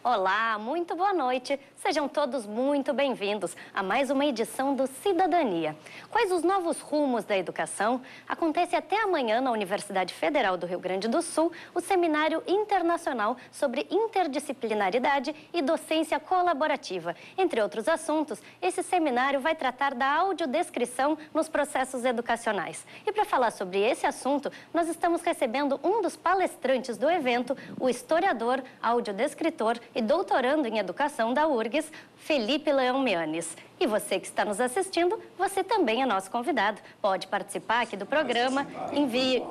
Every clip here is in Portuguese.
Olá, muito boa noite. Sejam todos muito bem-vindos a mais uma edição do Cidadania. Quais os novos rumos da educação? Acontece até amanhã na Universidade Federal do Rio Grande do Sul o Seminário Internacional sobre Interdisciplinaridade e Docência Colaborativa. Entre outros assuntos, esse seminário vai tratar da audiodescrição nos processos educacionais. E para falar sobre esse assunto, nós estamos recebendo um dos palestrantes do evento, o historiador, audiodescritor e doutorando em educação da URGS, Felipe Leão Mianes. E você que está nos assistindo, você também é nosso convidado. Pode participar aqui do programa, envie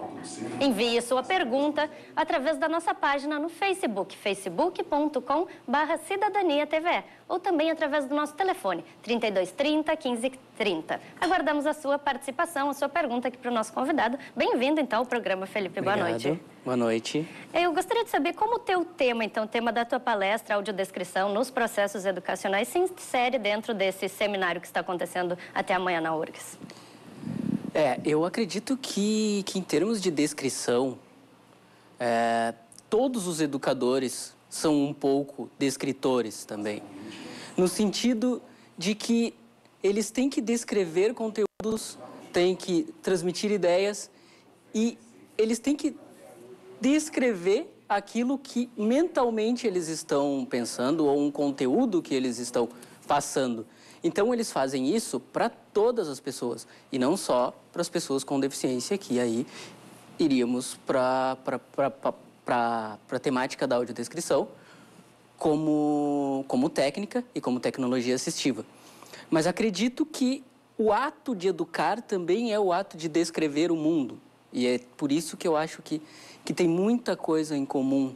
sua pergunta através da nossa página no Facebook, facebook.com/cidadaniatve, ou também através do nosso telefone, 3230 1530. Aguardamos a sua participação, a sua pergunta aqui para o nosso convidado. Bem-vindo, então, ao programa, Felipe. Obrigado. Boa noite. Boa noite. Eu gostaria de saber como o teu tema, então, o tema da tua palestra, audiodescrição nos processos educacionais, se insere dentro desse seminário que está acontecendo até amanhã na URGS. Eu acredito que em termos de descrição, todos os educadores são um pouco descritores também. No sentido de que eles têm que descrever conteúdos, têm que transmitir ideias e eles têm que descrever aquilo que mentalmente eles estão pensando ou um conteúdo que eles estão passando. Então, eles fazem isso para todas as pessoas e não só para as pessoas com deficiência, que aí iríamos para a temática da audiodescrição como técnica e como tecnologia assistiva. Mas acredito que o ato de educar também é o ato de descrever o mundo. E é por isso que eu acho que tem muita coisa em comum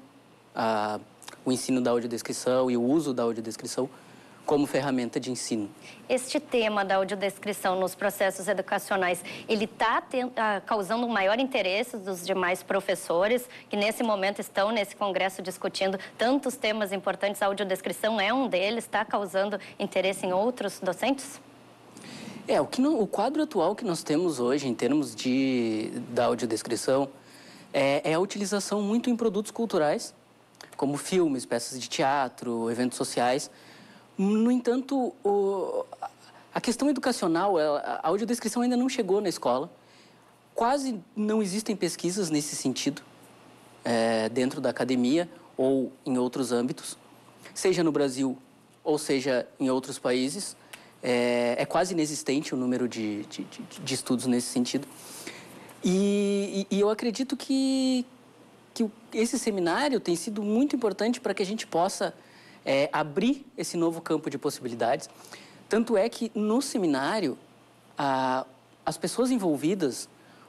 o ensino da audiodescrição e o uso da audiodescrição como ferramenta de ensino. Este tema da audiodescrição nos processos educacionais, ele está causando um maior interesse dos demais professores que nesse momento estão nesse congresso discutindo tantos temas importantes. A audiodescrição é um deles, está causando interesse em outros docentes? O quadro atual que nós temos hoje em termos da audiodescrição é a utilização muito em produtos culturais, como filmes, peças de teatro, eventos sociais. No entanto, a questão educacional, a audiodescrição ainda não chegou na escola. Quase não existem pesquisas nesse sentido, dentro da academia ou em outros âmbitos, seja no Brasil ou seja em outros países. É quase inexistente o número de estudos nesse sentido. E eu acredito que esse seminário tem sido muito importante para que a gente possa abrir esse novo campo de possibilidades. Tanto é que no seminário, as pessoas envolvidas,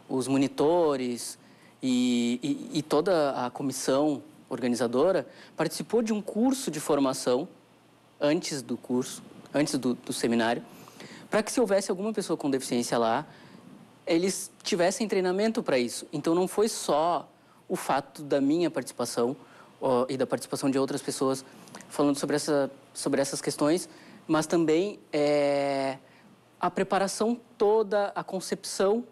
os monitores e toda a comissão organizadora participou de um curso de formação antes do seminário, para que se houvesse alguma pessoa com deficiência lá, eles tivessem treinamento para isso. Então não foi só o fato da minha participação e da participação de outras pessoas falando sobre essas questões, mas também a preparação toda, a concepção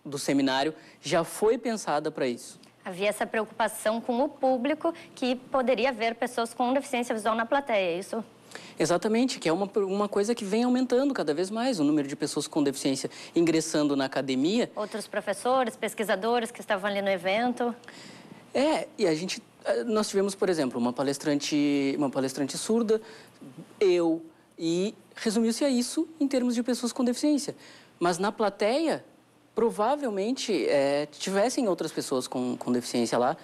do seminário já foi pensada para isso. Havia essa preocupação com o público que poderia ver pessoas com deficiência visual na plateia, é isso? Exatamente, que é uma coisa que vem aumentando cada vez mais, o número de pessoas com deficiência ingressando na academia. Outros professores, pesquisadores que estavam ali no evento. E nós tivemos, por exemplo, uma palestrante surda, e resumiu-se a isso em termos de pessoas com deficiência. Mas na plateia, provavelmente, tivessem outras pessoas com deficiência lá.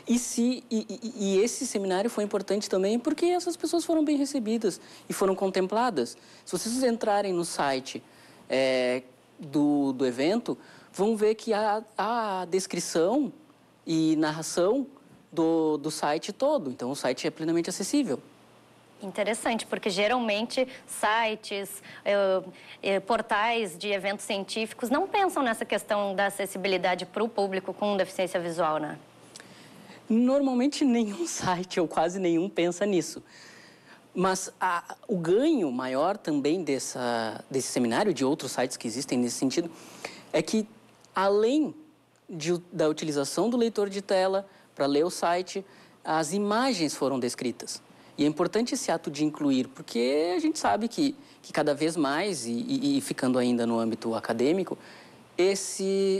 E esse seminário foi importante também porque essas pessoas foram bem recebidas e foram contempladas. Se vocês entrarem no site do evento, vão ver que há descrição e narração do site todo. Então, o site é plenamente acessível. Interessante, porque geralmente sites, portais de eventos científicos não pensam nessa questão da acessibilidade para o público com deficiência visual, né? Normalmente nenhum site ou quase nenhum pensa nisso. Mas o ganho maior também desse seminário, de outros sites que existem nesse sentido, é que além da utilização do leitor de tela para ler o site, as imagens foram descritas. E é importante esse ato de incluir, porque a gente sabe que cada vez mais, e ficando ainda no âmbito acadêmico,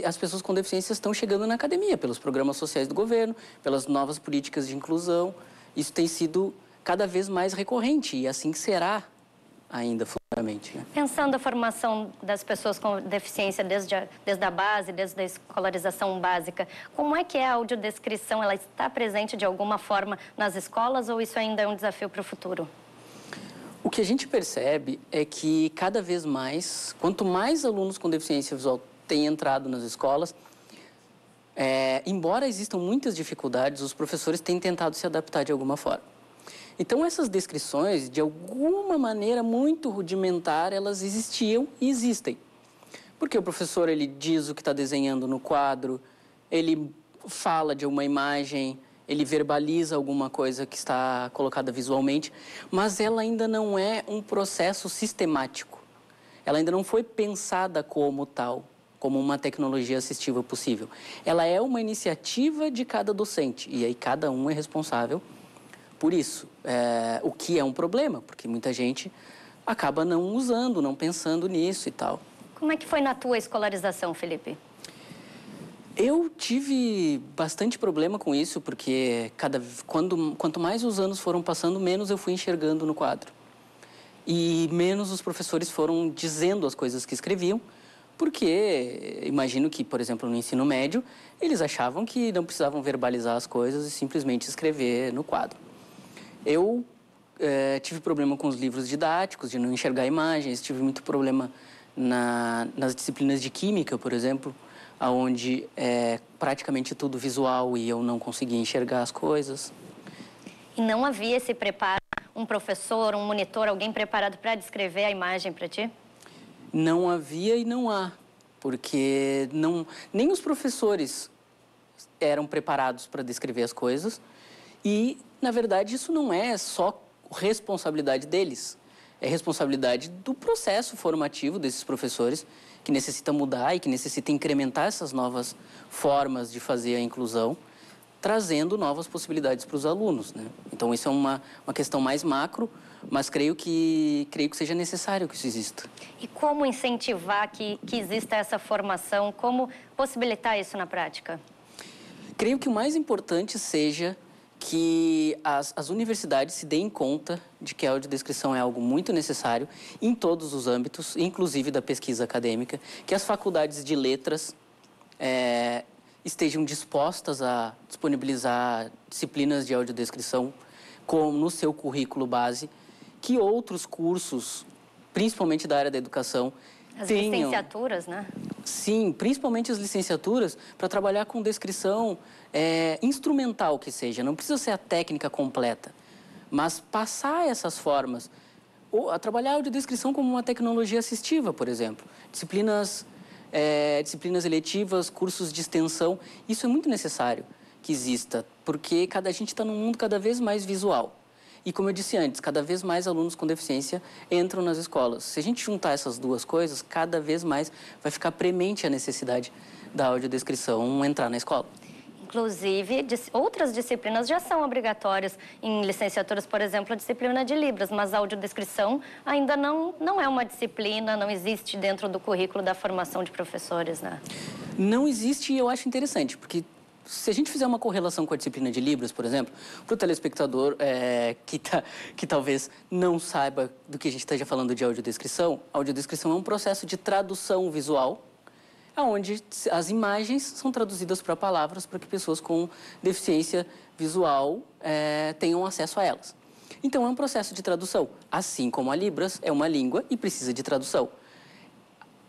as pessoas com deficiência estão chegando na academia, pelos programas sociais do governo, pelas novas políticas de inclusão. Isso tem sido cada vez mais recorrente e assim será ainda futuramente, né? Pensando a formação das pessoas com deficiência desde a base, desde a escolarização básica, como é que é a audiodescrição? Ela está presente de alguma forma nas escolas ou isso ainda é um desafio para o futuro? O que a gente percebe é que cada vez mais, quanto mais alunos com deficiência visual têm entrado nas escolas, embora existam muitas dificuldades, os professores têm tentado se adaptar de alguma forma. Então, essas descrições, de alguma maneira muito rudimentar, elas existiam e existem. Porque o professor, ele diz o que está desenhando no quadro, ele fala de uma imagem, ele verbaliza alguma coisa que está colocada visualmente, mas ela ainda não é um processo sistemático. Ela ainda não foi pensada como tal, como uma tecnologia assistiva possível. Ela é uma iniciativa de cada docente, e aí cada um é responsável por isso, o que é um problema, porque muita gente acaba não usando, não pensando nisso e tal. Como é que foi na tua escolarização, Felipe? Eu tive bastante problema com isso, porque quanto mais os anos foram passando, menos eu fui enxergando no quadro. E menos os professores foram dizendo as coisas que escreviam, porque imagino que, por exemplo, no ensino médio, eles achavam que não precisavam verbalizar as coisas e simplesmente escrever no quadro. Eu tive problema com os livros didáticos, de não enxergar imagens, tive muito problema nas disciplinas de química, por exemplo, onde é praticamente tudo visual e eu não conseguia enxergar as coisas. E não havia esse preparo, um professor, um monitor, alguém preparado para descrever a imagem para ti? Não havia e não há, porque nem os professores eram preparados para descrever as coisas e, na verdade, isso não é só responsabilidade deles, é responsabilidade do processo formativo desses professores que necessita mudar e que necessita incrementar essas novas formas de fazer a inclusão, trazendo novas possibilidades para os alunos, né? Então, isso é uma questão mais macro, mas creio que seja necessário que isso exista. E como incentivar que exista essa formação? Como possibilitar isso na prática? Creio que o mais importante seja que as universidades se deem conta de que a audiodescrição é algo muito necessário em todos os âmbitos, inclusive da pesquisa acadêmica, que as faculdades de letras estejam dispostas a disponibilizar disciplinas de audiodescrição como no seu currículo base, que outros cursos, principalmente da área da educação, as licenciaturas, né? Sim, principalmente as licenciaturas, para trabalhar com descrição instrumental que seja. Não precisa ser a técnica completa, mas passar essas formas. Ou a trabalhar a audiodescrição como uma tecnologia assistiva, por exemplo. Disciplinas eletivas, cursos de extensão. Isso é muito necessário que exista, porque a gente está num mundo cada vez mais visual. E, como eu disse antes, cada vez mais alunos com deficiência entram nas escolas. Se a gente juntar essas duas coisas, cada vez mais vai ficar premente a necessidade da audiodescrição entrar na escola. Inclusive, outras disciplinas já são obrigatórias. Em licenciaturas, por exemplo, a disciplina de Libras, mas a audiodescrição ainda não é uma disciplina, não existe dentro do currículo da formação de professores, né? Não existe e eu acho interessante, porque se a gente fizer uma correlação com a disciplina de Libras, por exemplo, para o telespectador que talvez não saiba do que a gente esteja falando de audiodescrição, a audiodescrição é um processo de tradução visual, onde as imagens são traduzidas para palavras para que pessoas com deficiência visual tenham acesso a elas. Então, é um processo de tradução, assim como a Libras é uma língua e precisa de tradução.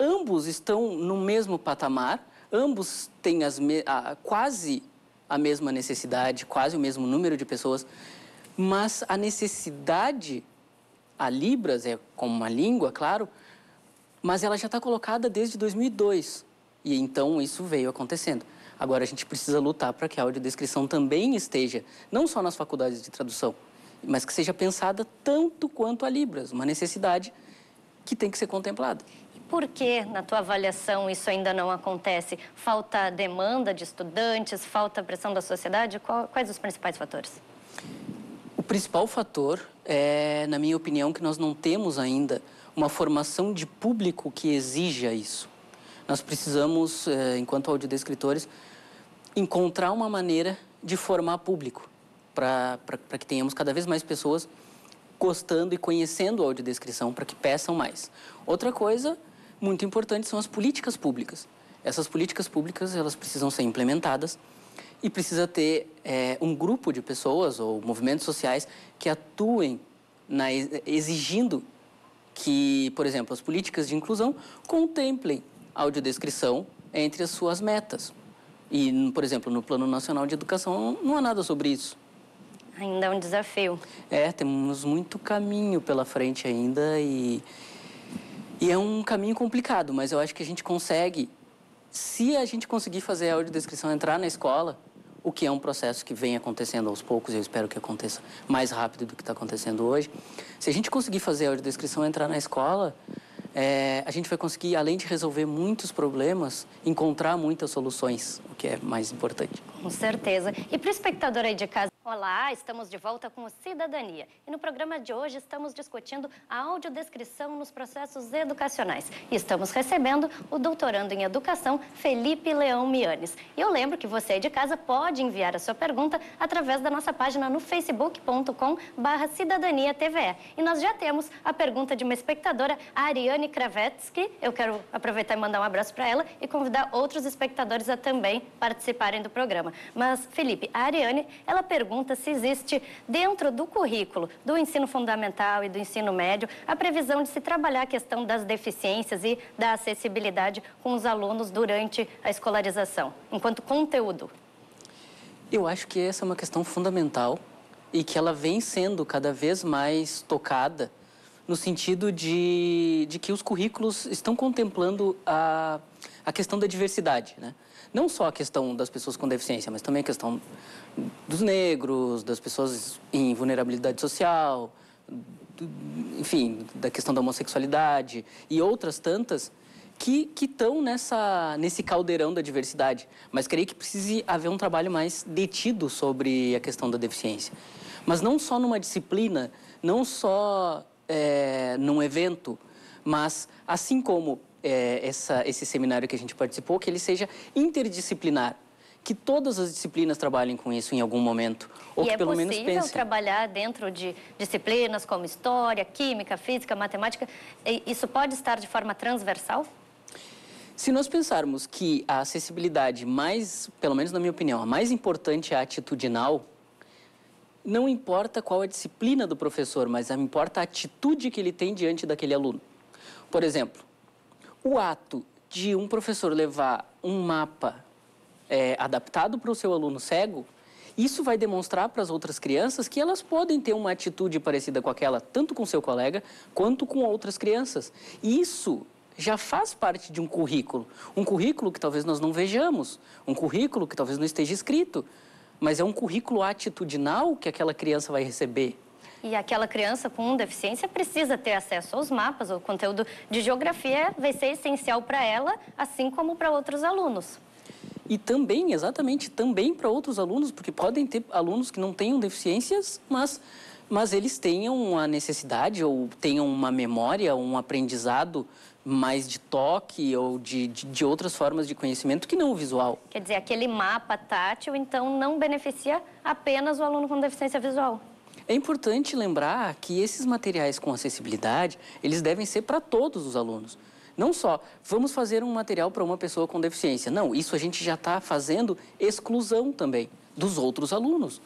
Ambos estão no mesmo patamar, ambos têm quase a mesma necessidade, quase o mesmo número de pessoas, mas a necessidade, a Libras é como uma língua, claro, mas ela já está colocada desde 2002. E então isso veio acontecendo. Agora a gente precisa lutar para que a audiodescrição também esteja, não só nas faculdades de tradução, mas que seja pensada tanto quanto a Libras, uma necessidade que tem que ser contemplada. Por que, na tua avaliação, isso ainda não acontece? Falta demanda de estudantes? Falta pressão da sociedade? Quais os principais fatores? O principal fator é, na minha opinião, que nós não temos ainda uma formação de público que exija isso. Nós precisamos, enquanto audiodescritores, encontrar uma maneira de formar público para que tenhamos cada vez mais pessoas gostando e conhecendo a audiodescrição para que peçam mais. Outra coisa muito importante são as políticas públicas. Essas políticas públicas, elas precisam ser implementadas e precisa ter um grupo de pessoas ou movimentos sociais que atuem exigindo que, por exemplo, as políticas de inclusão contemplem a audiodescrição entre as suas metas. E, por exemplo, no Plano Nacional de Educação não há nada sobre isso. Ainda é um desafio. Temos muito caminho pela frente ainda e é um caminho complicado, mas eu acho que a gente consegue, se a gente conseguir fazer a audiodescrição entrar na escola, o que é um processo que vem acontecendo aos poucos, eu espero que aconteça mais rápido do que está acontecendo hoje. Se a gente conseguir fazer a audiodescrição entrar na escola, a gente vai conseguir, além de resolver muitos problemas, encontrar muitas soluções, o que é mais importante. Com certeza. E para o espectador aí de casa, olá, estamos de volta com o Cidadania. E no programa de hoje estamos discutindo a audiodescrição nos processos educacionais. E estamos recebendo o doutorando em educação, Felipe Leão Mianes. E eu lembro que você aí de casa pode enviar a sua pergunta através da nossa página no facebook.com/cidadaniatve. E nós já temos a pergunta de uma espectadora, a Ariane Kravetsky. Eu quero aproveitar e mandar um abraço para ela e convidar outros espectadores a também participarem do programa. Mas, Felipe, a Ariane, ela pergunta se existe dentro do currículo do ensino fundamental e do ensino médio a previsão de se trabalhar a questão das deficiências e da acessibilidade com os alunos durante a escolarização, enquanto conteúdo. Eu acho que essa é uma questão fundamental e que ela vem sendo cada vez mais tocada no sentido de que os currículos estão contemplando a questão da diversidade, né? Não só a questão das pessoas com deficiência, mas também a questão dos negros, das pessoas em vulnerabilidade social, enfim, da questão da homossexualidade e outras tantas que estão nesse caldeirão da diversidade. Mas creio que precise haver um trabalho mais detido sobre a questão da deficiência. Mas não só numa disciplina, não só num evento, mas assim como esse seminário que a gente participou, que ele seja interdisciplinar, que todas as disciplinas trabalhem com isso em algum momento, ou que pelo menos pensem. É possível trabalhar dentro de disciplinas como história, química, física, matemática? Isso pode estar de forma transversal? Se nós pensarmos que a acessibilidade pelo menos na minha opinião, a mais importante é a atitudinal, não importa qual a disciplina do professor, mas importa a atitude que ele tem diante daquele aluno. Por exemplo, o ato de um professor levar um mapa adaptado para o seu aluno cego, isso vai demonstrar para as outras crianças que elas podem ter uma atitude parecida com aquela, tanto com seu colega, quanto com outras crianças. E isso já faz parte de um currículo que talvez nós não vejamos, um currículo que talvez não esteja escrito, mas é um currículo atitudinal que aquela criança vai receber. E aquela criança com deficiência precisa ter acesso aos mapas, o conteúdo de geografia vai ser essencial para ela, assim como para outros alunos. E também, exatamente, também para outros alunos, porque podem ter alunos que não tenham deficiências, mas eles tenham a necessidade ou tenham uma memória, um aprendizado mais de toque ou de outras formas de conhecimento que não o visual. Quer dizer, aquele mapa tátil, então, não beneficia apenas o aluno com deficiência visual. É importante lembrar que esses materiais com acessibilidade, eles devem ser para todos os alunos. Não só, vamos fazer um material para uma pessoa com deficiência. Não, isso a gente já está fazendo exclusão também dos outros alunos.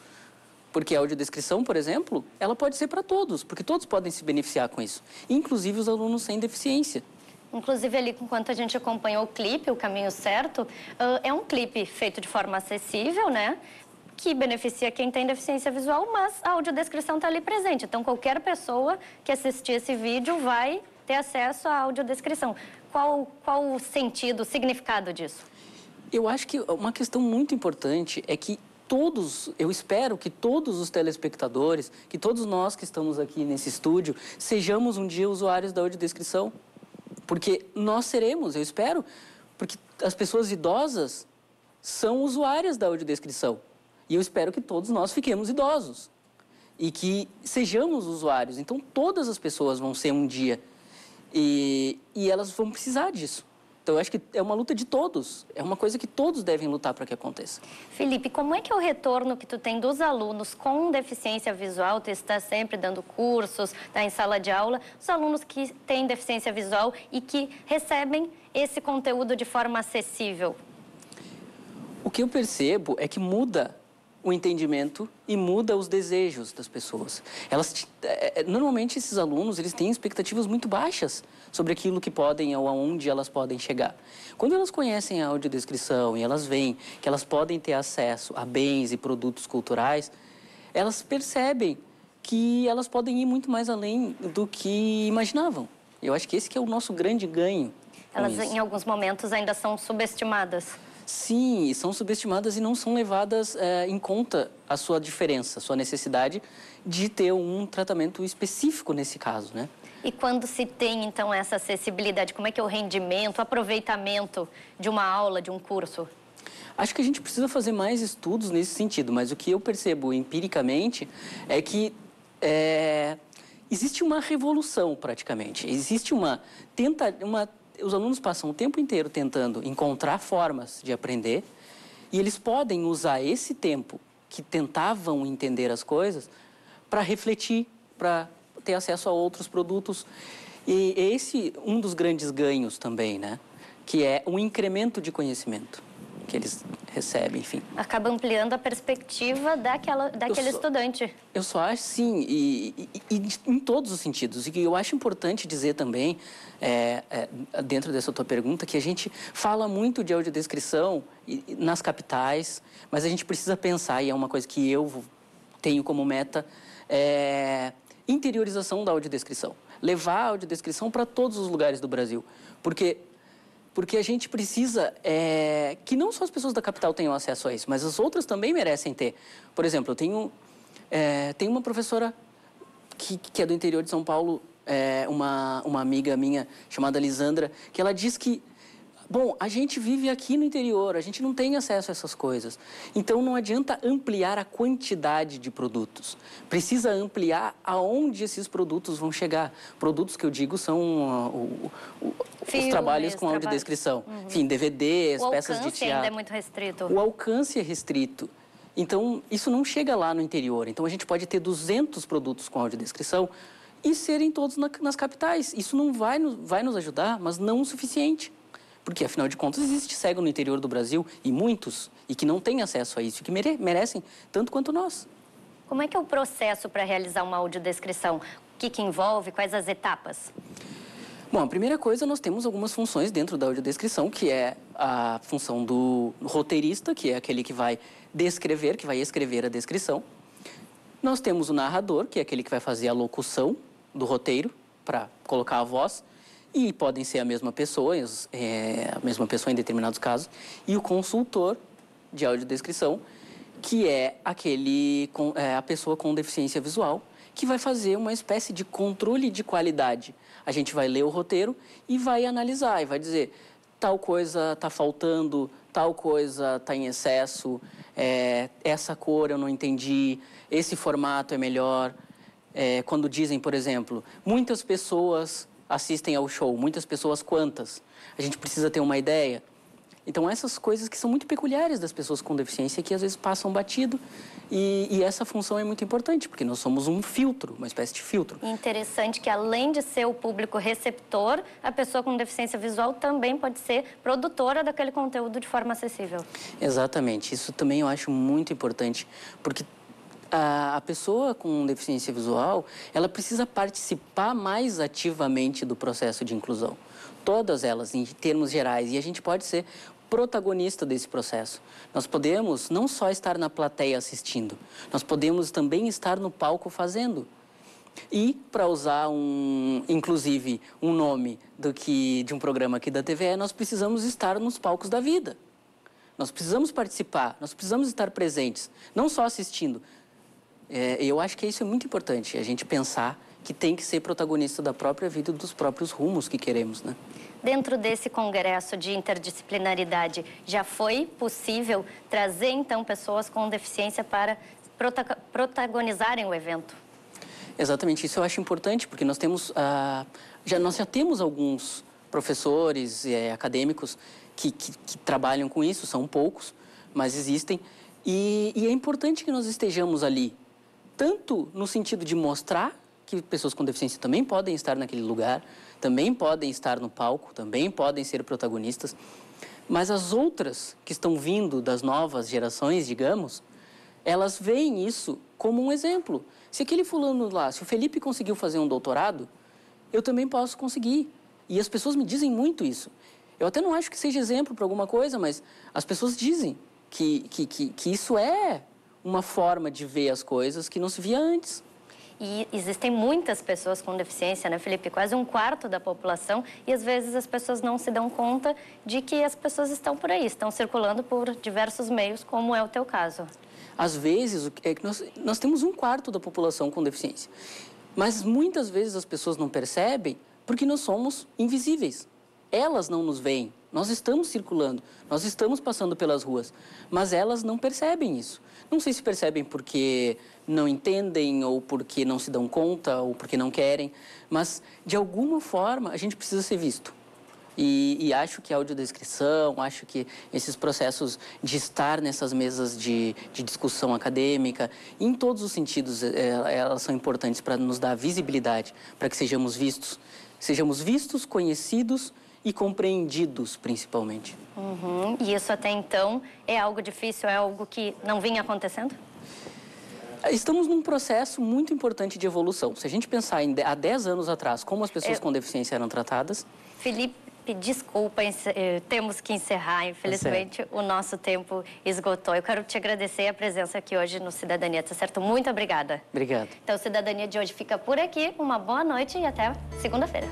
Porque a audiodescrição, por exemplo, ela pode ser para todos, porque todos podem se beneficiar com isso, inclusive os alunos sem deficiência. Inclusive, ali, enquanto a gente acompanhou o clipe, O Caminho Certo, é um clipe feito de forma acessível, né? Que beneficia quem tem deficiência visual, mas a audiodescrição está ali presente. Então, qualquer pessoa que assistir esse vídeo vai ter acesso à audiodescrição. Qual o sentido, o significado disso? Eu acho que uma questão muito importante é que eu espero que todos os telespectadores, que todos nós que estamos aqui nesse estúdio, sejamos um dia usuários da audiodescrição. Porque nós seremos, eu espero, porque as pessoas idosas são usuárias da audiodescrição. E eu espero que todos nós fiquemos idosos. e que sejamos usuários. Então, todas as pessoas vão ser um dia e elas vão precisar disso. Então, eu acho que é uma luta de todos, é uma coisa que todos devem lutar para que aconteça. Felipe, como é que é o retorno que tu tem dos alunos com deficiência visual? Tu está sempre dando cursos, está em sala de aula, os alunos que têm deficiência visual e que recebem esse conteúdo de forma acessível? O que eu percebo é que muda o entendimento e muda os desejos das pessoas. Normalmente, esses alunos, eles têm expectativas muito baixas sobre aquilo que podem ou aonde elas podem chegar. Quando elas conhecem a audiodescrição e elas veem que elas podem ter acesso a bens e produtos culturais, elas percebem que elas podem ir muito mais além do que imaginavam. Eu acho que esse que é o nosso grande ganho. Elas, em alguns momentos, ainda são subestimadas. Sim, são subestimadas e não são levadas em conta a sua diferença, a sua necessidade de ter um tratamento específico nesse caso, né? E quando se tem, então, essa acessibilidade, como é que é o rendimento, o aproveitamento de uma aula, de um curso? Acho que a gente precisa fazer mais estudos nesse sentido, mas o que eu percebo empiricamente é que existe uma revolução, praticamente. Existe os alunos passam o tempo inteiro tentando encontrar formas de aprender e eles podem usar esse tempo que tentavam entender as coisas para refletir, para ter acesso a outros produtos. E esse é um dos grandes ganhos também, né? Que é um incremento de conhecimento que eles recebem, enfim. Acaba ampliando a perspectiva daquele estudante. Eu só acho, sim, e em todos os sentidos. E eu acho importante dizer também, dentro dessa tua pergunta, que a gente fala muito de audiodescrição nas capitais, mas a gente precisa pensar, e é uma coisa que eu tenho como meta, interiorização da audiodescrição. Levar a audiodescrição para todos os lugares do Brasil. Porque a gente precisa que não só as pessoas da capital tenham acesso a isso, mas as outras também merecem ter. Por exemplo, eu tenho uma professora que é do interior de São Paulo, uma amiga minha chamada Lisandra, que ela diz que, bom, a gente vive aqui no interior, a gente não tem acesso a essas coisas. Então, não adianta ampliar a quantidade de produtos. Precisa ampliar aonde esses produtos vão chegar. Produtos que eu digo são os trabalhos com audiodescrição. Uhum. Enfim, DVDs, peças de teatro. O alcance ainda é muito restrito. O alcance é restrito. Então, isso não chega lá no interior. Então, a gente pode ter 200 produtos com audiodescrição e serem todos nas capitais. Isso não vai nos ajudar, mas não o suficiente. Porque, afinal de contas, existe cego no interior do Brasil, e muitos, e que não têm acesso a isso, e que merecem tanto quanto nós. Como é que é o processo para realizar uma audiodescrição? O que envolve? Quais as etapas? Bom, a primeira coisa, nós temos algumas funções dentro da audiodescrição, que é a função do roteirista, que é aquele que vai descrever, que vai escrever a descrição. Nós temos o narrador, que é aquele que vai fazer a locução do roteiro, para colocar a voz. E podem ser a mesma pessoa em determinados casos. E o consultor de audiodescrição, que é a pessoa com deficiência visual, que vai fazer uma espécie de controle de qualidade. A gente vai ler o roteiro e vai analisar, e vai dizer, tal coisa está faltando, tal coisa está em excesso, essa cor eu não entendi, esse formato é melhor. Quando dizem, por exemplo, muitas pessoas assistem ao show, muitas pessoas quantas? A gente precisa ter uma ideia. Então, essas coisas que são muito peculiares das pessoas com deficiência, que às vezes passam batido, e essa função é muito importante, porque nós somos um filtro, uma espécie de filtro. Interessante que, além de ser o público receptor, a pessoa com deficiência visual também pode ser produtora daquele conteúdo de forma acessível. Exatamente, isso também eu acho muito importante, porque a pessoa com deficiência visual, ela precisa participar mais ativamente do processo de inclusão. Todas elas, em termos gerais, e a gente pode ser protagonista desse processo. Nós podemos não só estar na plateia assistindo, nós podemos também estar no palco fazendo. E, para usar inclusive um nome de um programa aqui da TVE, nós precisamos estar nos palcos da vida. Nós precisamos participar, nós precisamos estar presentes, não só assistindo. Eu acho que isso é muito importante, a gente pensar que tem que ser protagonista da própria vida e dos próprios rumos que queremos, né? Dentro desse congresso de interdisciplinaridade, já foi possível trazer, então, pessoas com deficiência para protagonizarem o evento. Exatamente, isso eu acho importante, porque nós temos, nós já temos alguns professores acadêmicos que trabalham com isso, são poucos, mas existem. E é importante que nós estejamos ali, tanto no sentido de mostrar que pessoas com deficiência também podem estar naquele lugar, também podem estar no palco, também podem ser protagonistas, mas as outras que estão vindo das novas gerações, digamos, elas veem isso como um exemplo. Se aquele fulano lá, se o Felipe conseguiu fazer um doutorado, eu também posso conseguir. E as pessoas me dizem muito isso. Eu até não acho que seja exemplo para alguma coisa, mas as pessoas dizem que isso é uma forma de ver as coisas que não se via antes. E existem muitas pessoas com deficiência, né, Felipe? Quase um quarto da população. E às vezes as pessoas não se dão conta de que as pessoas estão por aí, estão circulando por diversos meios, como é o teu caso. Às vezes, é que nós temos um quarto da população com deficiência. Mas muitas vezes as pessoas não percebem porque nós somos invisíveis. Elas não nos veem. Nós estamos circulando, nós estamos passando pelas ruas, mas elas não percebem isso. Não sei se percebem porque não entendem, ou porque não se dão conta, ou porque não querem, mas de alguma forma a gente precisa ser visto. E acho que a audiodescrição, acho que esses processos de estar nessas mesas de discussão acadêmica, em todos os sentidos, elas são importantes para nos dar visibilidade, para que sejamos vistos, conhecidos e compreendidos, principalmente. Uhum. E isso até então é algo difícil, é algo que não vinha acontecendo? Estamos num processo muito importante de evolução. Se a gente pensar há 10 anos atrás, como as pessoas com deficiência eram tratadas... Felipe, desculpa, temos que encerrar, infelizmente o nosso tempo esgotou. Eu quero te agradecer a presença aqui hoje no Cidadania, tá certo? Muito obrigada. Obrigado. Então, o Cidadania de hoje fica por aqui. Uma boa noite e até segunda-feira.